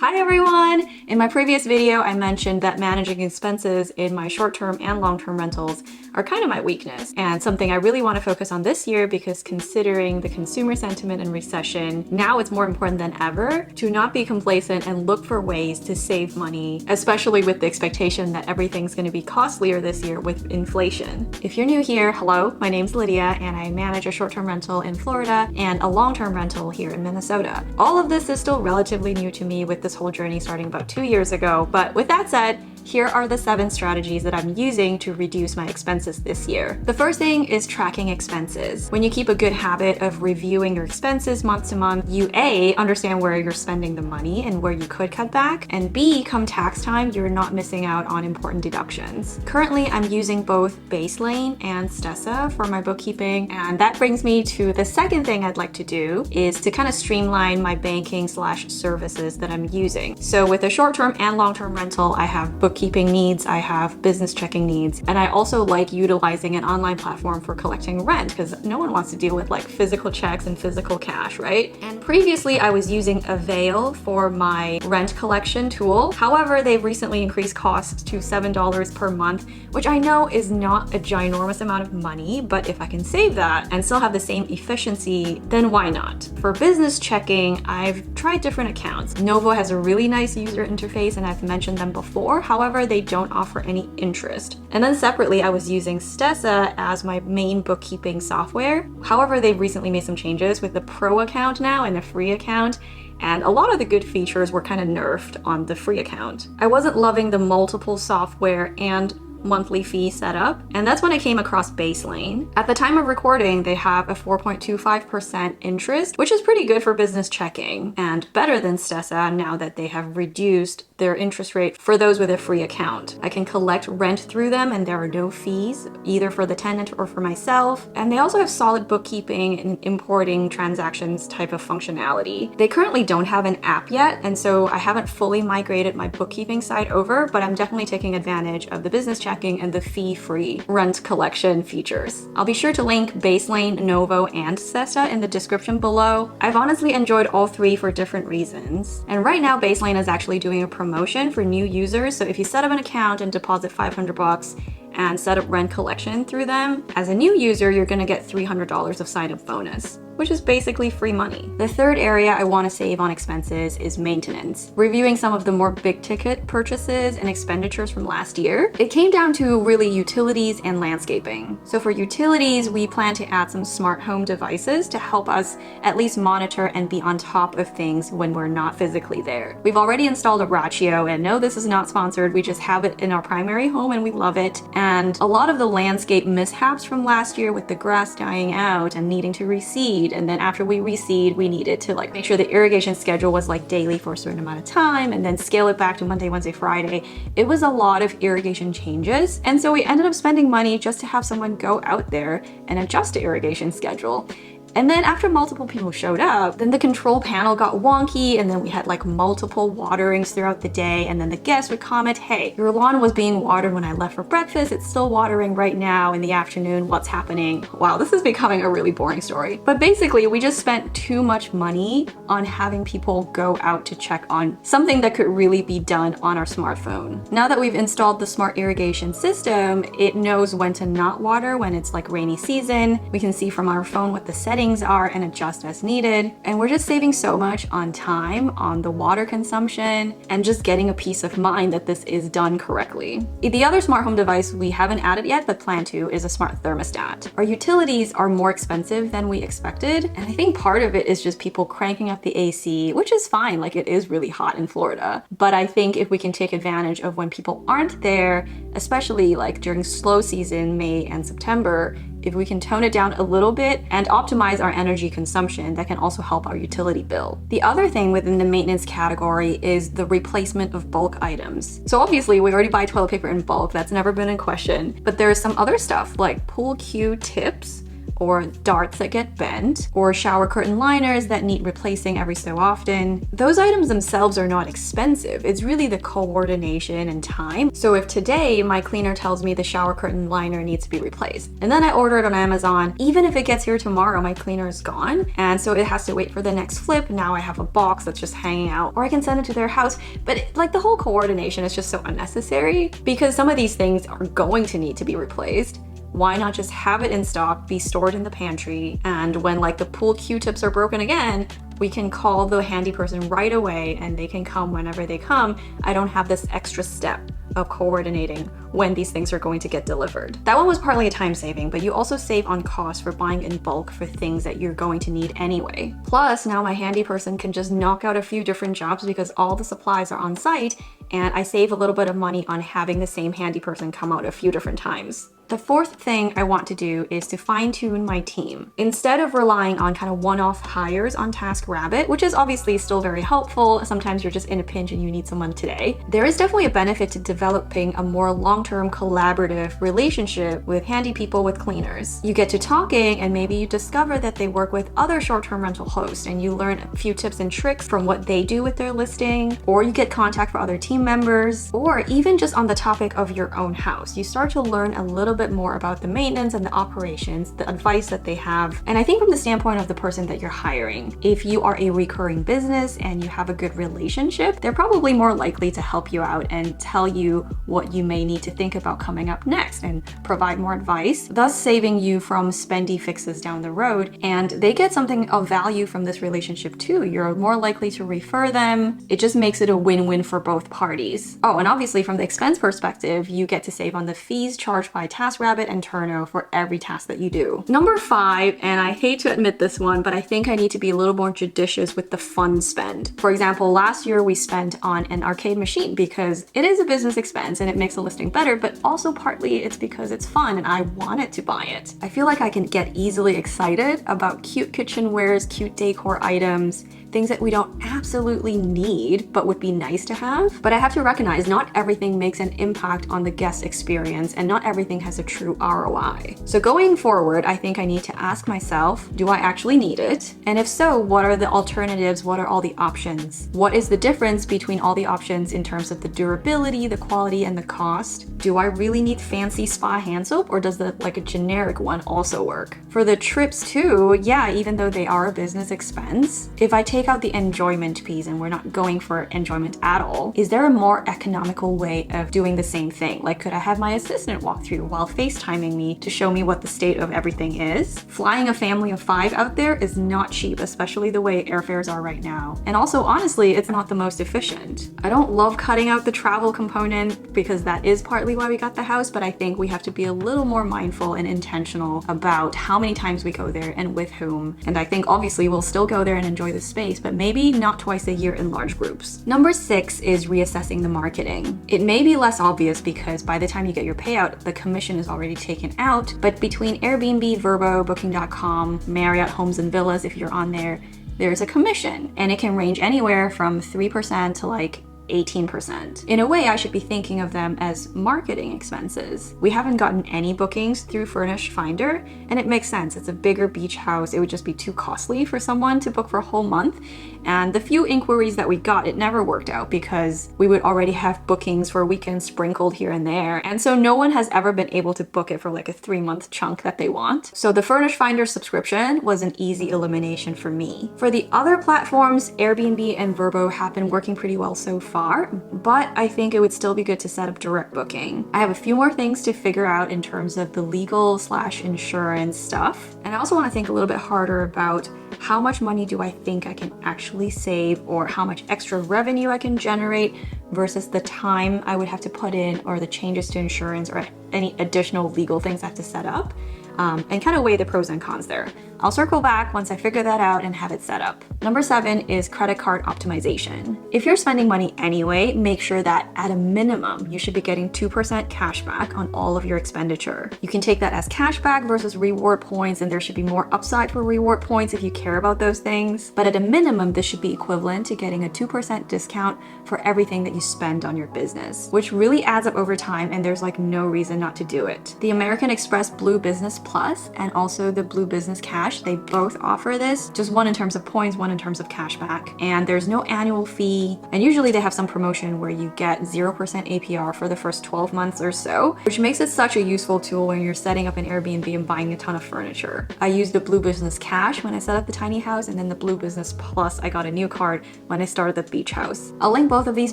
Hi everyone! In my previous video, I mentioned that managing expenses in my short-term and long-term rentals are kind of my weakness, and something I really want to focus on this year because considering the consumer sentiment and recession, now it's more important than ever to not be complacent and look for ways to save money, especially with the expectation that everything's going to be costlier this year with inflation. If you're new here, hello, my name's Lydia and I manage a short-term rental in Florida and a long-term rental here in Minnesota. All of this is still relatively new to me with this whole journey starting about 2 years ago, but with that said, here are the 7 strategies that I'm using to reduce my expenses this year. The first thing is tracking expenses. When you keep a good habit of reviewing your expenses month to month, you A, understand where you're spending the money and where you could cut back, and B, come tax time, you're not missing out on important deductions. Currently, I'm using both Baselane and Stessa for my bookkeeping, and that brings me to the second thing I'd like to do is to kind of streamline my banking/services that I'm using. So with a short-term and long-term rental, I have bookkeeping needs, I have business checking needs, and I also like utilizing an online platform for collecting rent because no one wants to deal with like physical checks and physical cash, right? And previously I was using Avail for my rent collection tool. However, they've recently increased costs to $7 per month, which I know is not a ginormous amount of money, but if I can save that and still have the same efficiency, then why not? For business checking, I've tried different accounts. Novo has a really nice user interface and I've mentioned them before. However, they don't offer any interest. And then separately, I was using Stessa as my main bookkeeping software. However, they've recently made some changes with the pro account now and a free account. And a lot of the good features were kind of nerfed on the free account. I wasn't loving the multiple software and monthly fee setup, and that's when I came across Baselane. At the time of recording, they have a 4.25% interest, which is pretty good for business checking, and better than Stessa now that they have reduced their interest rate for those with a free account. I can collect rent through them and there are no fees, either for the tenant or for myself, and they also have solid bookkeeping and importing transactions type of functionality. They currently don't have an app yet, and so I haven't fully migrated my bookkeeping side over, but I'm definitely taking advantage of the business checking and the fee-free rent collection features. I'll be sure to link Baselane, Novo, and Stessa in the description below. I've honestly enjoyed all 3 for different reasons. And right now, Baselane is actually doing a promotion for new users, so if you set up an account and deposit $500 and set up rent collection through them, as a new user, you're gonna get $300 of sign-up bonus, which is basically free money. The third area I want to save on expenses is maintenance. Reviewing some of the more big ticket purchases and expenditures from last year, it came down to really utilities and landscaping. So for utilities, we plan to add some smart home devices to help us at least monitor and be on top of things when we're not physically there. We've already installed a Ratio, and no, this is not sponsored. We just have it in our primary home and we love it. And a lot of the landscape mishaps from last year with the grass dying out and needing to reseed, and then after we reseed, we needed to like make sure the irrigation schedule was like daily for a certain amount of time and then scale it back to Monday, Wednesday, Friday. It was a lot of irrigation changes, and so we ended up spending money just to have someone go out there and adjust the irrigation schedule. And then after multiple people showed up, then the control panel got wonky, and then we had like multiple waterings throughout the day, and then the guests would comment, hey, your lawn was being watered when I left for breakfast, it's still watering right now in the afternoon, what's happening? Wow, this is becoming a really boring story. But basically, we just spent too much money on having people go out to check on something that could really be done on our smartphone. Now that we've installed the smart irrigation system, it knows when to not water when it's like rainy season. We can see from our phone what the settings are and adjust as needed. And we're just saving so much on time, on the water consumption, and just getting a peace of mind that this is done correctly. The other smart home device we haven't added yet, but plan to, is a smart thermostat. Our utilities are more expensive than we expected, and I think part of it is just people cranking up the AC, which is fine, like it is really hot in Florida. But I think if we can take advantage of when people aren't there, especially like during slow season, May and September, if we can tone it down a little bit and optimize our energy consumption, that can also help our utility bill. The other thing within the maintenance category is the replacement of bulk items. So obviously we already buy toilet paper in bulk, that's never been in question, but there is some other stuff like pool cue tips or darts that get bent, or shower curtain liners that need replacing every so often. Those items themselves are not expensive. It's really the coordination and time. So if today my cleaner tells me the shower curtain liner needs to be replaced, and then I order it on Amazon, even if it gets here tomorrow, my cleaner is gone, and so it has to wait for the next flip. Now I have a box that's just hanging out, or I can send it to their house. But like the whole coordination is just so unnecessary because some of these things are going to need to be replaced. Why not just have it in stock, be stored in the pantry, and when like the pool Q-tips are broken again, we can call the handy person right away and they can come whenever they come. I don't have this extra step of coordinating when these things are going to get delivered. That one was partly a time saving, but you also save on cost for buying in bulk for things that you're going to need anyway. Plus, now my handy person can just knock out a few different jobs because all the supplies are on site, and I save a little bit of money on having the same handy person come out a few different times. The fourth thing I want to do is to fine-tune my team. Instead of relying on kind of one-off hires on TaskRabbit, which is obviously still very helpful, sometimes you're just in a pinch and you need someone today, there is definitely a benefit to developing a more long-term collaborative relationship with handy people with cleaners. You get to talking and maybe you discover that they work with other short-term rental hosts and you learn a few tips and tricks from what they do with their listing, or you get contact for other team members, or even just on the topic of your own house. You start to learn a little bit more about the maintenance and the operations, the advice that they have. And I think from the standpoint of the person that you're hiring, if you are a recurring business and you have a good relationship, they're probably more likely to help you out and tell you what you may need to think about coming up next and provide more advice, thus saving you from spendy fixes down the road. And they get something of value from this relationship too. You're more likely to refer them. It just makes it a win-win for both parties. Oh, and obviously from the expense perspective, you get to save on the fees charged by TaskRabbit and Turno for every task that you do. Number 5, and I hate to admit this one, but I think I need to be a little more judicious with the fun spend. For example, last year we spent on an arcade machine because it is a business expense and it makes a listing better, but also partly it's because it's fun and I wanted to buy it. I feel like I can get easily excited about cute kitchenwares, cute decor items, things that we don't absolutely need but would be nice to have. But I have to recognize not everything makes an impact on the guest experience and not everything has a true ROI. So going forward, I think I need to ask myself, do I actually need it? And if so, what are the alternatives? What are all the options? What is the difference between all the options in terms of the durability, the quality, and the cost? Do I really need fancy spa hand soap, or does like a generic one also work? For the trips too, yeah, even though they are a business expense, if I take out the enjoyment piece and we're not going for enjoyment at all, is there a more economical way of doing the same thing? Like, could I have my assistant walk through while FaceTiming me to show me what the state of everything is? Flying a family of 5 out there is not cheap, especially the way airfares are right now. And also, honestly, it's not the most efficient. I don't love cutting out the travel component because that is partly why we got the house, but I think we have to be a little more mindful and intentional about how many times we go there and with whom. And I think obviously we'll still go there and enjoy the space, but maybe not twice a year in large groups. Number 6 is reassessing the marketing. It may be less obvious because by the time you get your payout, the commission is already taken out, but between Airbnb, Vrbo, Booking.com, Marriott Homes and Villas, if you're on there, there's a commission, and it can range anywhere from 3% to like 18%. In a way, I should be thinking of them as marketing expenses. We haven't gotten any bookings through Furnish Finder, and it makes sense. It's a bigger beach house. It would just be too costly for someone to book for a whole month. And the few inquiries that we got, it never worked out because we would already have bookings for weekends sprinkled here and there. And so no one has ever been able to book it for like a 3-month chunk that they want. So the Furnish Finder subscription was an easy elimination for me. For the other platforms, Airbnb and Vrbo have been working pretty well so far, but I think it would still be good to set up direct booking. I have a few more things to figure out in terms of the legal/insurance stuff. And I also want to think a little bit harder about how much money do I think I can actually save, or how much extra revenue I can generate versus the time I would have to put in, or the changes to insurance, or any additional legal things I have to set up. And kind of weigh the pros and cons there. I'll circle back once I figure that out and have it set up. Number 7 is credit card optimization. If you're spending money anyway, make sure that at a minimum, you should be getting 2% cash back on all of your expenditure. You can take that as cash back versus reward points, and there should be more upside for reward points if you care about those things. But at a minimum, this should be equivalent to getting a 2% discount for everything that you spend on your business, which really adds up over time, and there's like no reason not to do it. The American Express Blue Business Plus and also the Blue Business Cash, they both offer this, just one in terms of points, one in terms of cash back. And there's no annual fee. And usually they have some promotion where you get 0% APR for the first 12 months or so, which makes it such a useful tool when you're setting up an Airbnb and buying a ton of furniture. I used the Blue Business Cash when I set up the tiny house, and then the Blue Business Plus, I got a new card when I started the beach house. I'll link both of these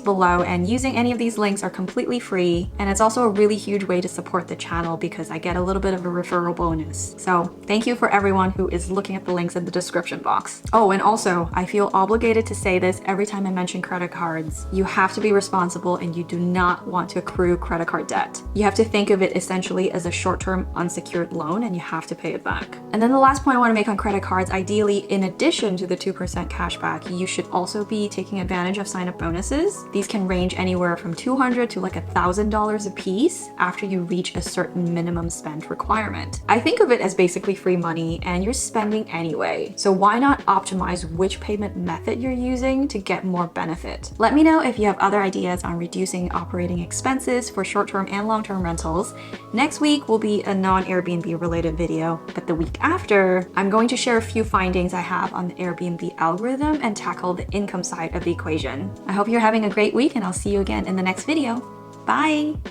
below, and using any of these links are completely free. And it's also a really huge way to support the channel because I get a little bit of a referral bonus. So thank you for everyone who is looking at the links in the description box. Oh, and also I feel obligated to say this every time I mention credit cards. You have to be responsible and you do not want to accrue credit card debt. You have to think of it essentially as a short-term unsecured loan and you have to pay it back. And then the last point I want to make on credit cards, ideally in addition to the 2% cash back, you should also be taking advantage of sign-up bonuses. These can range anywhere from $200 to like $1,000 a piece after you reach a certain minimum spend requirement. I think of it as basically free money and you're spending anyway. So why not optimize which payment method you're using to get more benefit? Let me know if you have other ideas on reducing operating expenses for short-term and long-term rentals. Next week will be a non-Airbnb related video, but the week after, I'm going to share a few findings I have on the Airbnb algorithm and tackle the income side of the equation. I hope you're having a great week and I'll see you again in the next video. Bye!